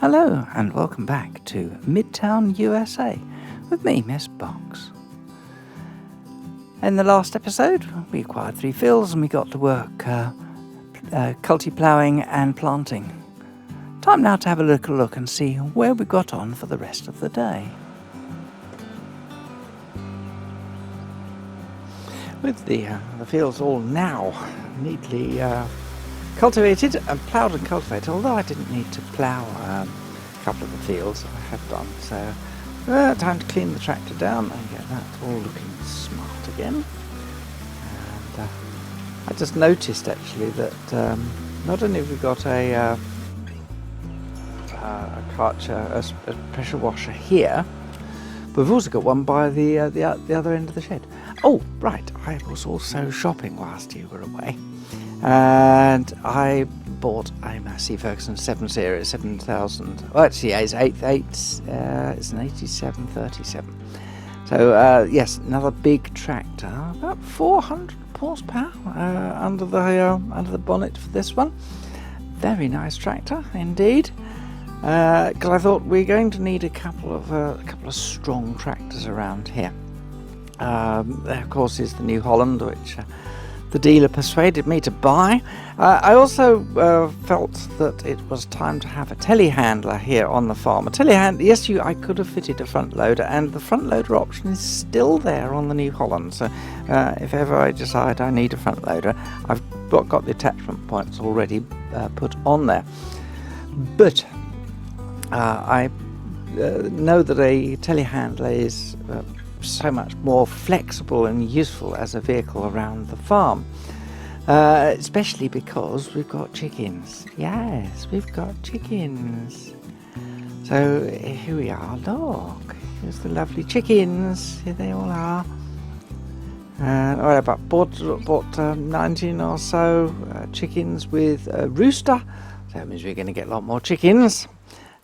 Hello and welcome back to Midtown USA with me, Miss Box. In the last episode, we acquired 3 fields and we got to work culti ploughing and planting. Time now to have a little look and see where we got on for the rest of the day. With the fields all now neatly cultivated and ploughed and cultivated, although I didn't need to plough a couple of the fields I have done. So time to clean the tractor down and get that all looking smart again. And I just noticed actually that not only have we got a pressure washer here, but we've also got one by the other end of the shed. Oh, right, I was also shopping whilst you were away. And I bought a Massey Ferguson 7 Series 7000. Well, actually, it's it's an 8737. So yes, another big tractor, about 400 horsepower under the bonnet for this one. Very nice tractor indeed. Because I thought we're going to need a couple of strong tractors around here. There, of course, is the New Holland, which the dealer persuaded me to buy. I also felt that it was time to have a telehandler here on the farm. A telehandler, yes, I could have fitted a front loader, and the front loader option is still there on the New Holland. So if ever I decide I need a front loader, I've got the attachment points already put on there. But I know that a telehandler is so much more flexible and useful as a vehicle around the farm, especially because we've got chickens. Yes, we've got chickens. So here we are. Look, here's the lovely chickens. Here they all are. I bought 19 or so chickens with a rooster. So that means we're going to get a lot more chickens.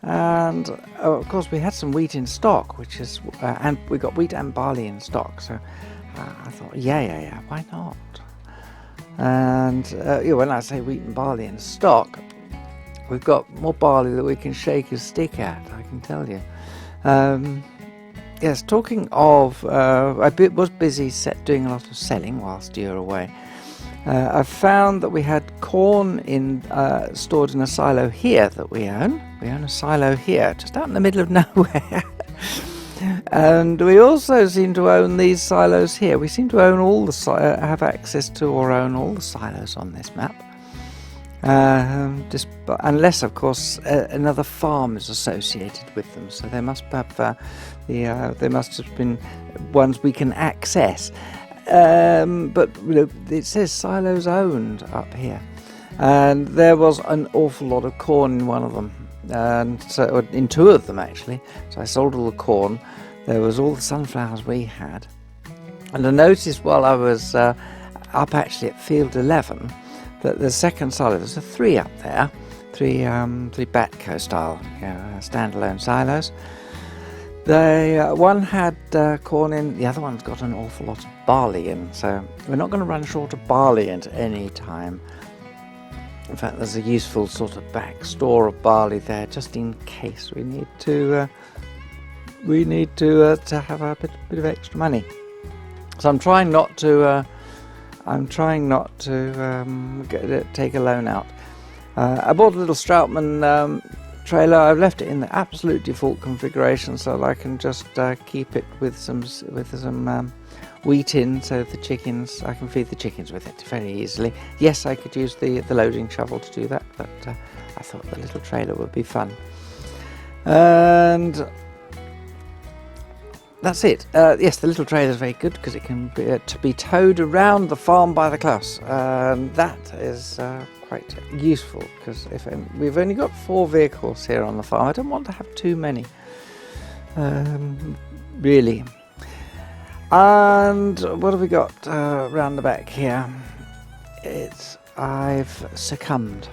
And of course we had some wheat in stock, which is and we got wheat and barley in stock, so I thought yeah, why not? And when I say wheat and barley in stock, we've got more barley that we can shake a stick at, I can tell you. Yes, talking of, I was busy doing a lot of selling whilst you were away. I found that we had corn stored in a silo here that we own. We own a silo here, just out in the middle of nowhere. And we also seem to own these silos here. We seem to own all the have access to or own all the silos on this map. Unless, of course, another farm is associated with them. So they must have they must have been ones we can access. But it says silos owned up here, and there was an awful lot of corn in one of them, and so in 2 of them actually. So I sold all the corn. There was all the sunflowers we had, and I noticed while I was up actually at field 11 that the second silo, there's 3 up there, 3 Batco style standalone silos. One had corn in, the other one's got an awful lot of barley in, so we're not going to run short of barley at any time. In fact, there's a useful sort of back store of barley there, just in case we need to have a bit of extra money. So I'm trying not to take a loan out. I bought a little Strautmann trailer. I've left it in the absolute default configuration so I can just keep it with some wheat in, so I can feed the chickens with it very easily. Yes, I could use the loading shovel to do that, but I thought the little trailer would be fun. And that's it. Yes, the little trailer is very good because it can be towed around the farm by the class, and that is quite useful because we've only got 4 vehicles here on the farm. I don't want to have too many, really. And what have we got round the back here? I've succumbed.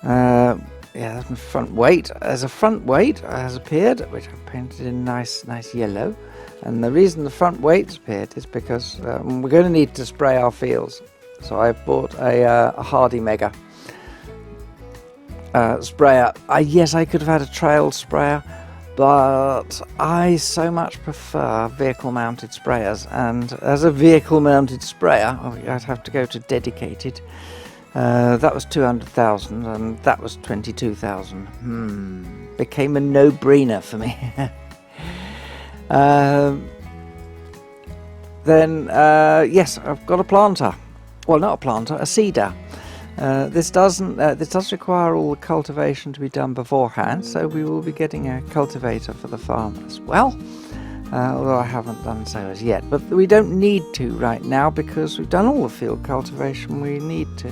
That's my front weight. As a front weight has appeared, which I've painted in nice yellow. And the reason the front weight's appeared is because we're going to need to spray our fields. So I've bought a Hardy Mega. sprayer. Yes, I could have had a trail sprayer, but I so much prefer vehicle-mounted sprayers, and as a vehicle-mounted sprayer, I'd have to go to dedicated. That was 200,000, and that was 22,000. Became a no-brainer for me. Then, yes, I've got a planter. Well, not a planter, a seeder. This does require all the cultivation to be done beforehand, so we will be getting a cultivator for the farm as well, although I haven't done so as yet. But we don't need to right now because we've done all the field cultivation we need to.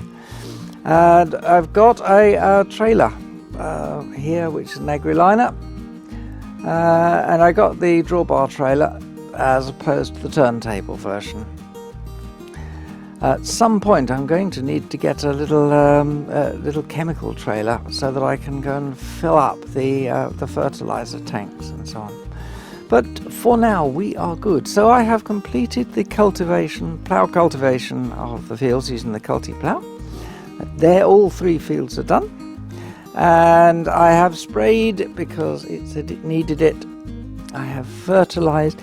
And I've got a trailer here, which is an agri-liner, and I got the drawbar trailer as opposed to the turntable version. At some point I'm going to need to get a little chemical trailer so that I can go and fill up the fertilizer tanks and so on. But for now we are good. So I have completed the plough cultivation of the fields using the culti plough. There, all 3 fields are done, and I have sprayed because it said it needed it. I have fertilized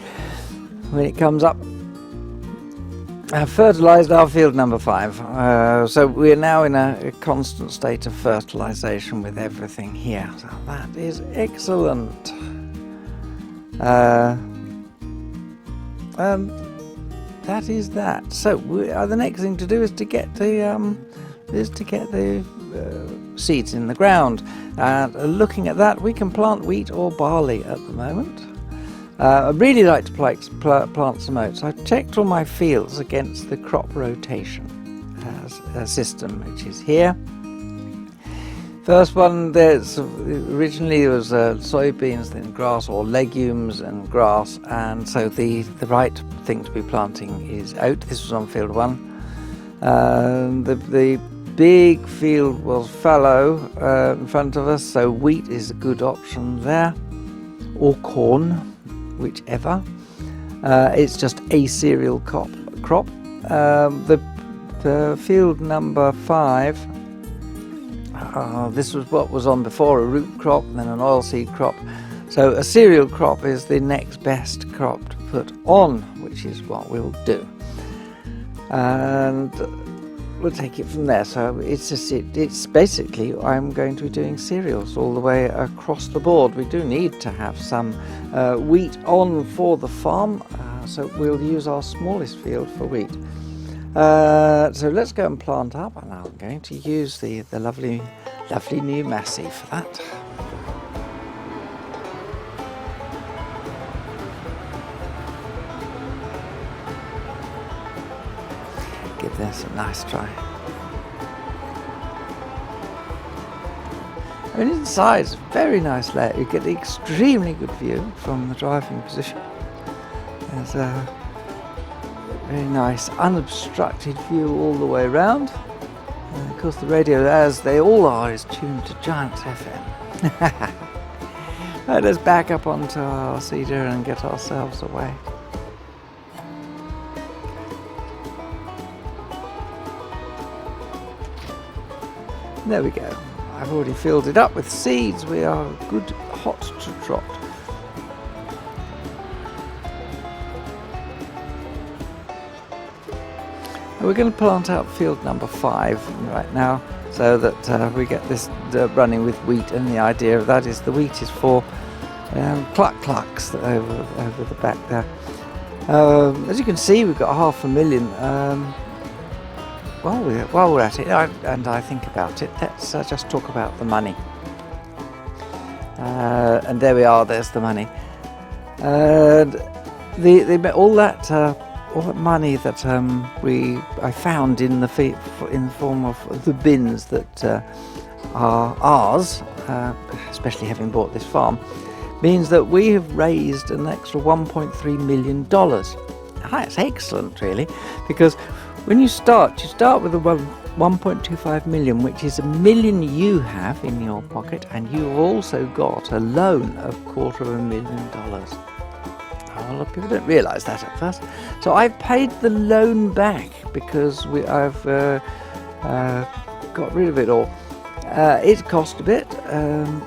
when it comes up. I have fertilized our field number 5, so we're now in a constant state of fertilization with everything here. So that is excellent. That is that. So the next thing to do is to get the seeds in the ground. Looking at that, we can plant wheat or barley at the moment. I'd really like to plant some oats. I've checked all my fields against the crop rotation system, which is here. First one, originally there was soybeans, then grass, or legumes and grass, and so the right thing to be planting is oat. This was on field 1. The big field was fallow in front of us, so wheat is a good option there, or corn, whichever. It's just a cereal crop. The field number 5, this was what was on before, a root crop, then an oilseed crop. So a cereal crop is the next best crop to put on, which is what we'll do. And we'll take it from there. So it's basically, I'm going to be doing cereals all the way across the board. We do need to have some wheat on for the farm, so we'll use our smallest field for wheat. So let's go and plant up, and I'm going to use the lovely new Massey for that. Give this a nice try. I mean, inside it's a very nice layout. You get the extremely good view from the driving position. There's a very nice unobstructed view all the way around. And of course the radio, as they all are, is tuned to Giant FM. Right, let's back up onto our cedar and get ourselves away. There we go. I've already filled it up with seeds. We are good hot to trot. We're going to plant out field number 5 right now, so that we get this running with wheat, and the idea of that is the wheat is for clucks over the back there. As you can see, we've got 500,000. While we're at it, and I think about it, let's just talk about the money. And there we are. There's the money. All that money that I found in the form of the bins that are ours, especially having bought this farm, means that we have raised an extra $1.3 million. That's excellent, really, because when you start with a 1.25 million, which is $1 million you have in your pocket, and you've also got a loan of $250,000. A lot of people don't realise that at first. So I've paid the loan back because I've got rid of it all. It cost a bit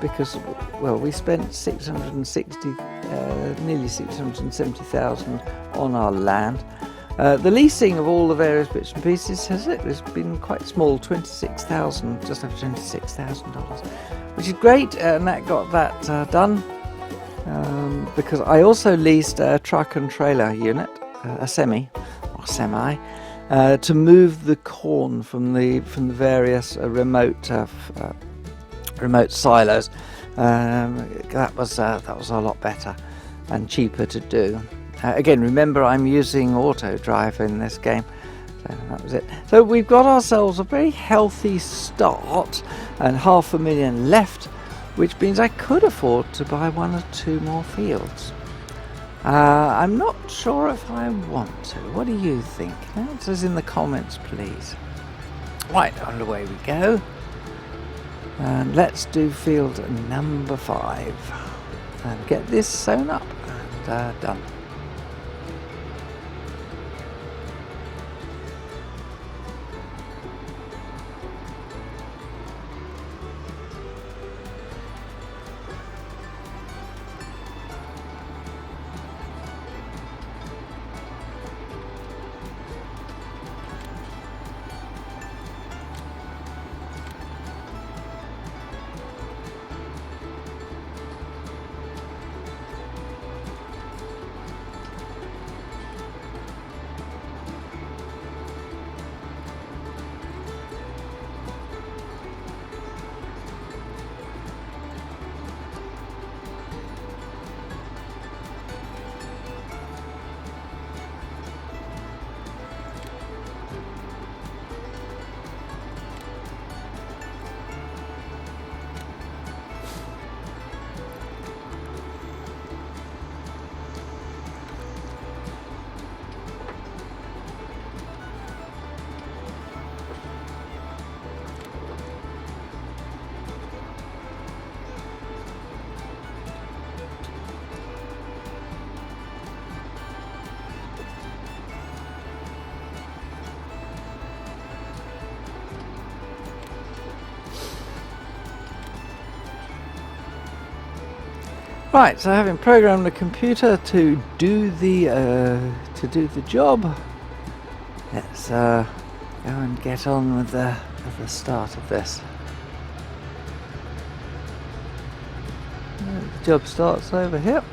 because, well, we spent nearly 670,000 on our land. The leasing of all the various bits and pieces has been quite small, just over $26,000, which is great, and that got that done. Because I also leased a truck and trailer unit, a semi, to move the corn from the various remote silos. That was a lot better and cheaper to do. Again, remember, I'm using autodrive in this game, so that was it. So we've got ourselves a very healthy start and 500,000 left, which means I could afford to buy 1 or 2 more fields. I'm not sure if I want to. What do you think? Answer us in the comments, please. Right, underway we go. And let's do field number 5 and get this sewn up and done. Right, so having programmed the computer to do the job, let's go and get on with the start of this. The job starts over here.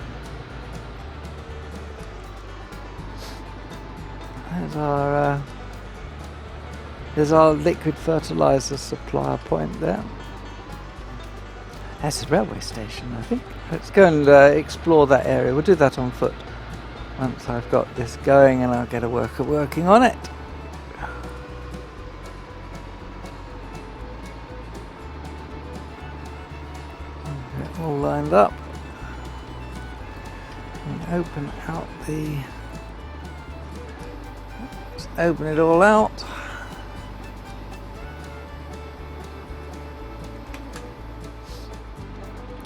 There's our liquid fertilizer supplier point there. That's the railway station, I think. Let's go and explore that area. We'll do that on foot once I've got this going, and I'll get a worker working on it. Get it all lined up. And open out the... Let's open it all out.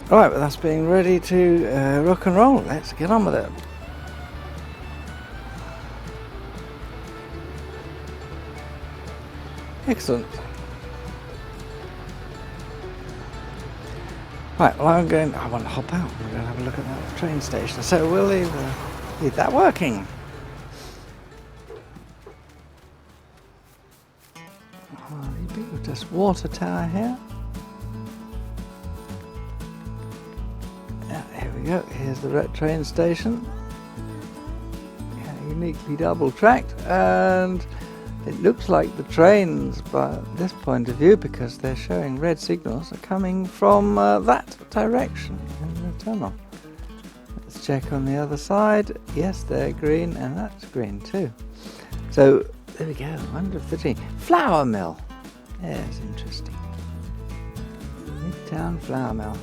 Right, but that's being ready to rock and roll. Let's get on with it. Excellent. Right, well I want to hop out. We're going to have a look at that train station. So we'll leave that working. Oh, just water tower here. Here, here's the train station. Yeah, uniquely double tracked, and it looks like the trains, by this point of view, because they're showing red signals, are coming from that direction in the tunnel. Let's check on the other side. Yes, they're green, and that's green too. So there we go. Wonder if the train flour mill. Yeah, it's interesting. Midtown flour mill.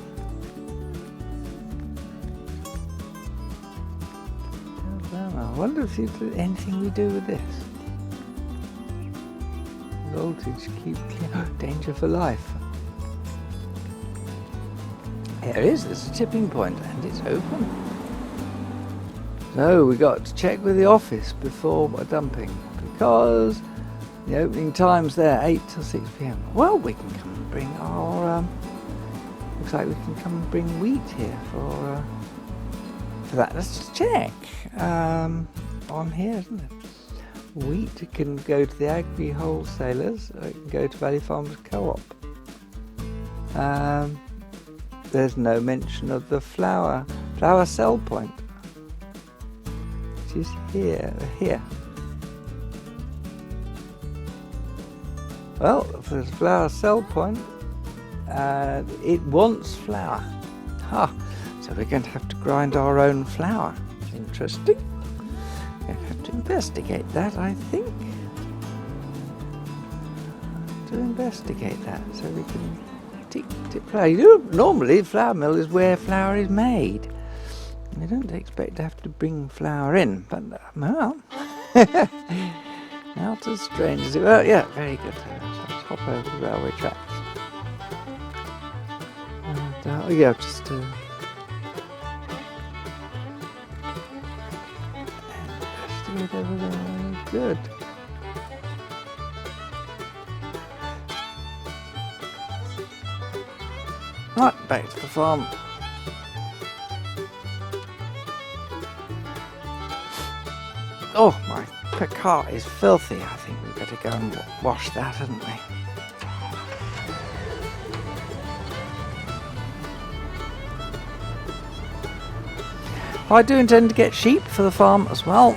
I wonder if there's anything we do with this. Voltage keep clear. Danger for life. Here it is. There's a tipping point and it's open. So we got to check with the office before dumping, because the opening time's there 8 till 6 p.m. Well, we can come bring our, looks like we can come and bring wheat here for that. Let's just check, on here, isn't it? Wheat can go to the Agri Wholesalers, or it can go to Valley Farmers Co-op. There's no mention of the flour sell point, which is here. Well, if there's flour sell point, it wants flour. So we're going to have to grind our own flour. Interesting. We're going to have to investigate that, I think. To investigate that, so we can tip flour. Normally, flour mill is where flour is made. You don't expect to have to bring flour in, but well, not as strange as it. Well, yeah, very good. Let's hop over the railway tracks. And, yeah, just. Over there. Good. Right, back to the farm. Oh, my car is filthy. I think we better go and wash that, hadn't we? I do intend to get sheep for the farm as well.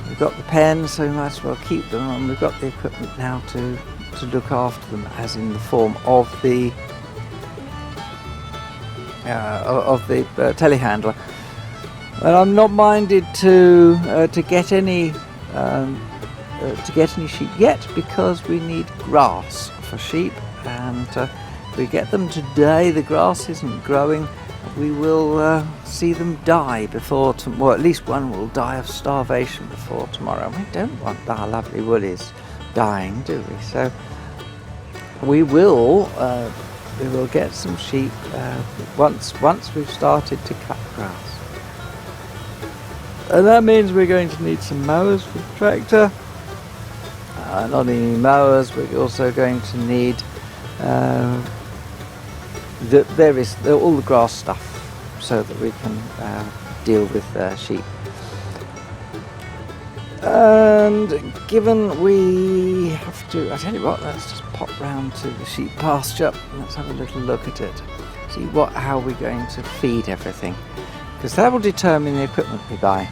We've got the pens, so we might as well keep them, and we've got the equipment now to look after them, as in the form of the telehandler. And I'm not minded to get any sheep yet, because we need grass for sheep, and if we get them today, the grass isn't growing. We will see them die before well, at least one will die of starvation before tomorrow. We don't want our lovely woolies dying, do we? So we will get some sheep once we've started to cut grass. And that means we're going to need some mowers for the tractor. Not only mowers, we're also going to need all the grass stuff, so that we can deal with sheep. And given we have to, I tell you what, let's just pop round to the sheep pasture and let's have a little look at it. See how we're going to feed everything, because that will determine the equipment we buy.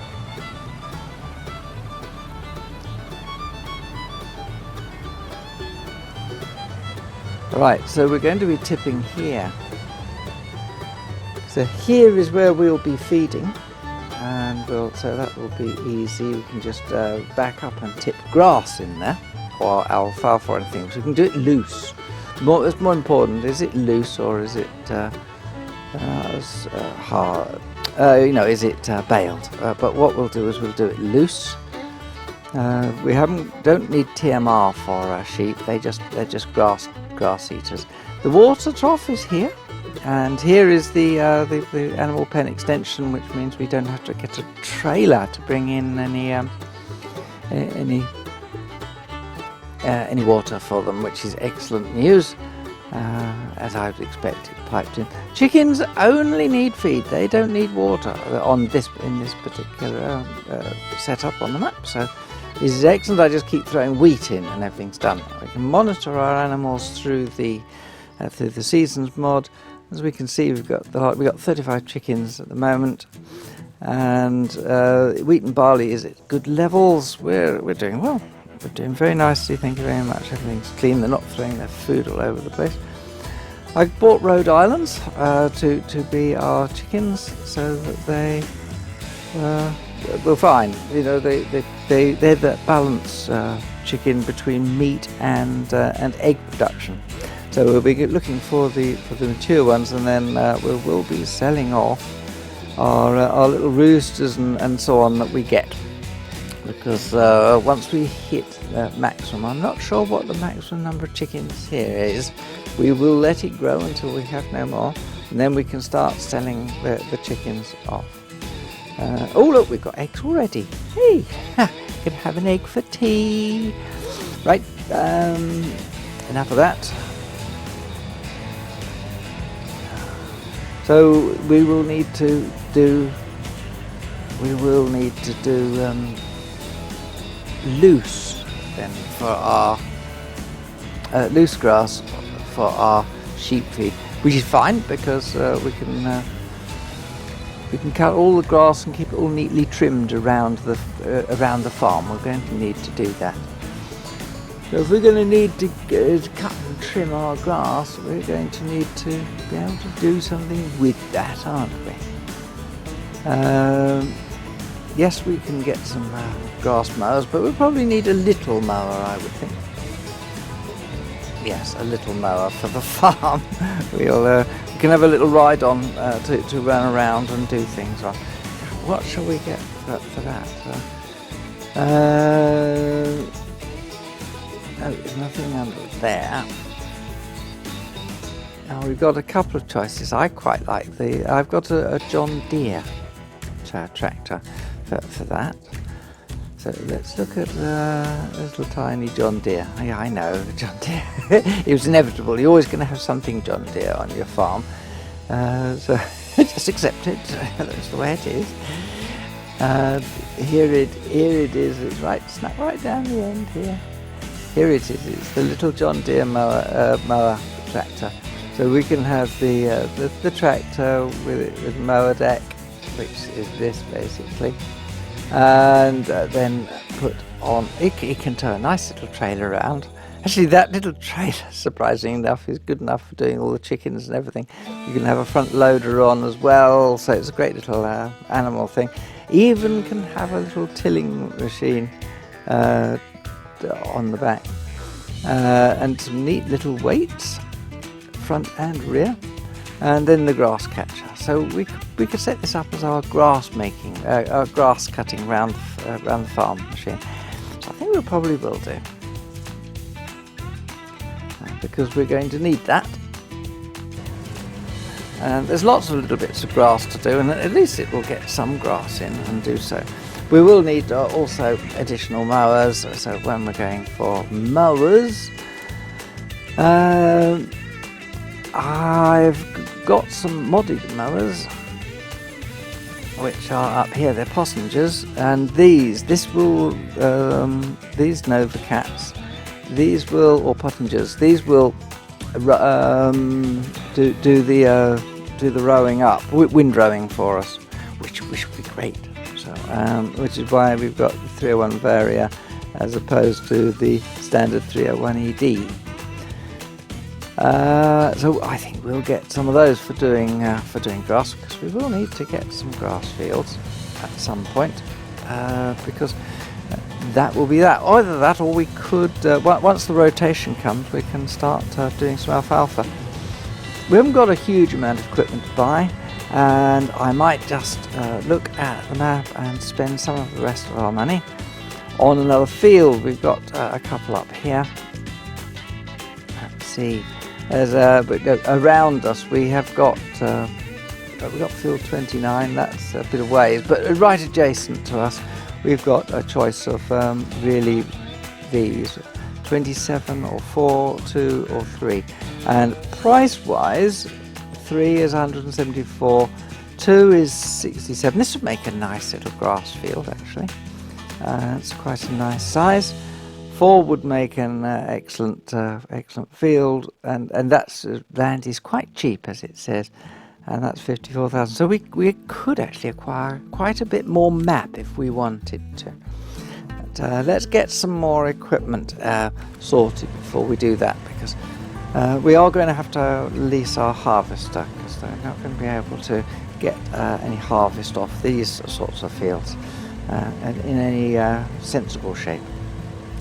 Right, so we're going to be tipping here. So here is where we'll be feeding, and so that will be easy. We can just back up and tip grass in there, or alfalfa or anything. So we can do it loose. It's more important, is it loose or is it hard? Is it baled? But what we'll do is we'll do it loose. We don't need TMR for sheep. They're just grass eaters. The water trough is here. And here is the animal pen extension, which means we don't have to get a trailer to bring in any water for them, which is excellent news, as I would expect it piped in. Chickens only need feed; they don't need water in this particular setup on the map. So this is excellent. I just keep throwing wheat in, and everything's done. We can monitor our animals through the seasons mod. As we can see, we've got 35 chickens at the moment, and wheat and barley is at good levels. We're doing well. We're doing very nicely. Thank you very much. Everything's clean. They're not throwing their food all over the place. I bought Rhode Islands to be our chickens, so that they were fine. They're that balance chicken between meat and egg production. So we'll be looking for the mature ones, and then we'll be selling off our little roosters and so on that we get, because once we hit the maximum, I'm not sure what the maximum number of chickens here is. We will let it grow until we have no more, and then we can start selling the chickens off. Oh look, we've got eggs already. Hey, gonna have an egg for tea. Right. enough of that. So we will need to do loose then for our loose grass for our sheep feed, which is fine because we can cut all the grass and keep it all neatly trimmed around the farm. We're going to need to do that. So if we're going to need to cut and trim our grass, we're going to need to be able to do something with that, aren't we? Yes, we can get some grass mowers, but we'll probably need a little mower, I would think. Yes, a little mower for the farm. We can have a little ride on to run around and do things on. What shall we get for that? No, there's nothing under there. Now we've got a couple of choices. I quite like I've got a John Deere tractor for that. So let's look at a little tiny John Deere. Yeah, I know, John Deere. It was inevitable. You're always going to have something John Deere on your farm. So just accept it. That's the way it is. Here it is. It's snap right down the end here. Here it is. It's the little John Deere mower tractor. So we can have the tractor with mower deck, which is this basically, and then put on. It can tow a nice little trailer around. Actually, that little trailer, surprisingly enough, is good enough for doing all the chickens and everything. You can have a front loader on as well, so it's a great little animal thing. Even can have a little tilling machine on the back, and some neat little weights, front and rear, and then the grass catcher. So we could set this up as our grass cutting round the farm machine. So I think we probably will do, because we're going to need that. And there's lots of little bits of grass to do, and at least it will get some grass in and do so. We will need also additional mowers, so when we're going for mowers, I've got some modded mowers, which are up here. They're Possingers, and these Nova Cats, or Pottingers, these will do the rowing up, wind rowing for us, which would be great. So, which is why we've got the 301 Varia as opposed to the standard 301 ED. So I think we'll get some of those for doing grass, because we will need to get some grass fields at some point, because that will be that. Either that, or we could, once the rotation comes, we can start doing some alfalfa. We haven't got a huge amount of equipment to buy, and I might just look at the map and spend some of the rest of our money on another field. We've got a couple up here. Let's see. There's around us we've got field 29. That's a bit of ways, but right adjacent to us we've got a choice of really these 27 or 4, 2 or 3, and price wise 3 is 174, 2 is 67. This would make a nice little grass field actually. It's quite a nice size. 4 would make an excellent field, and that's land is quite cheap, as it says, and that's 54,000. So we could actually acquire quite a bit more map if we wanted to. But let's get some more equipment sorted before we do that, because we are going to have to lease our harvester, because they're not going to be able to get any harvest off these sorts of fields in any sensible shape.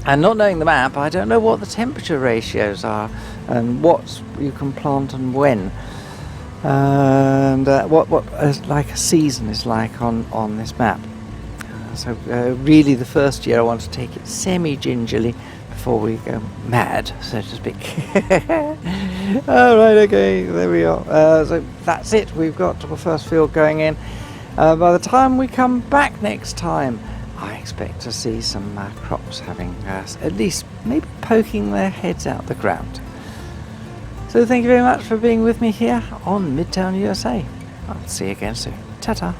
And not knowing the map, I don't know what the temperature ratios are and what you can plant and when, and what like a season is like on this map. So really the first year I want to take it semi-gingerly before we go mad, so to speak. Alright, okay, there we are. So that's it, we've got the first field going in. By the time we come back next time, I expect to see some crops having at least maybe poking their heads out the ground. So thank you very much for being with me here on Midtown USA. I'll see you again soon. Ta-ta.